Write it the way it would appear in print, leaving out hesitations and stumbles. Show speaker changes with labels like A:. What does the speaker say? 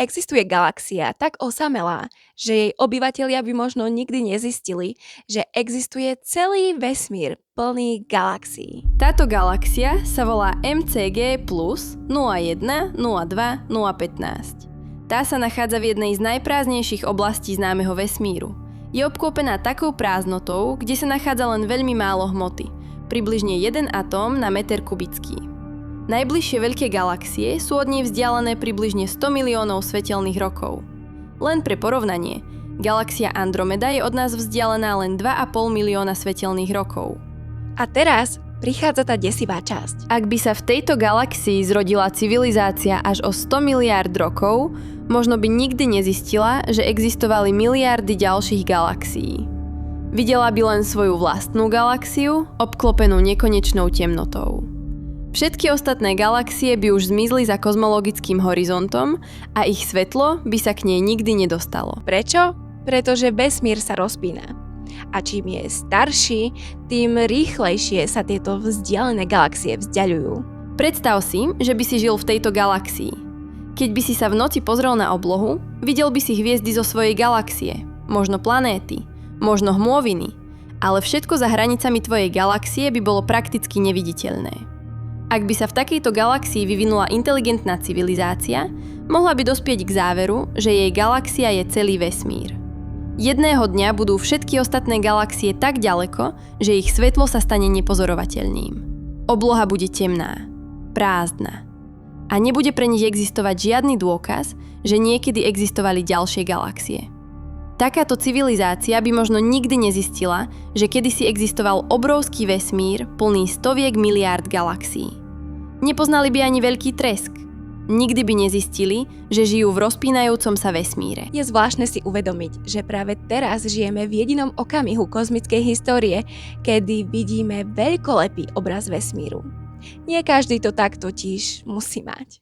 A: Existuje galaxia tak osamelá, že jej obyvatelia by možno nikdy nezistili, že existuje celý vesmír plný galaxií.
B: Táto galaxia sa volá MCG plus 01 02 015. Tá sa nachádza v jednej z najprázdnejších oblastí známeho vesmíru. Je obklopená takou prázdnotou, kde sa nachádza len veľmi málo hmoty, približne 1 atóm na meter kubický. Najbližšie veľké galaxie sú od nej vzdialené približne 100 miliónov svetelných rokov. Len pre porovnanie, galaxia Andromeda je od nás vzdialená len 2,5 milióna svetelných rokov.
A: A teraz prichádza tá desivá časť.
B: Ak by sa v tejto galaxii zrodila civilizácia až o 100 miliárd rokov, možno by nikdy nezistila, že existovali miliardy ďalších galaxií. Videla by len svoju vlastnú galaxiu, obklopenú nekonečnou temnotou. Všetky ostatné galaxie by už zmizli za kozmologickým horizontom a ich svetlo by sa k nej nikdy nedostalo.
A: Prečo? Pretože vesmír sa rozpína. A čím je starší, tým rýchlejšie sa tieto vzdialené galaxie vzdiaľujú.
B: Predstav si, že by si žil v tejto galaxii. Keď by si sa v noci pozrel na oblohu, videl by si hviezdy zo svojej galaxie, možno planéty, možno hmôviny, ale všetko za hranicami tvojej galaxie by bolo prakticky neviditeľné. Ak by sa v takejto galaxii vyvinula inteligentná civilizácia, mohla by dospieť k záveru, že jej galaxia je celý vesmír. Jedného dňa budú všetky ostatné galaxie tak ďaleko, že ich svetlo sa stane nepozorovateľným. Obloha bude temná, prázdna a nebude pre nich existovať žiadny dôkaz, že niekedy existovali ďalšie galaxie. Takáto civilizácia by možno nikdy nezistila, že kedysi existoval obrovský vesmír plný stoviek miliárd galaxií. Nepoznali by ani veľký tresk. Nikdy by nezistili, že žijú v rozpínajúcom sa vesmíre.
A: Je zvláštne si uvedomiť, že práve teraz žijeme v jedinom okamihu kozmickej histórie, kedy vidíme veľkolepý obraz vesmíru. Nie každý to tak totiž musí mať.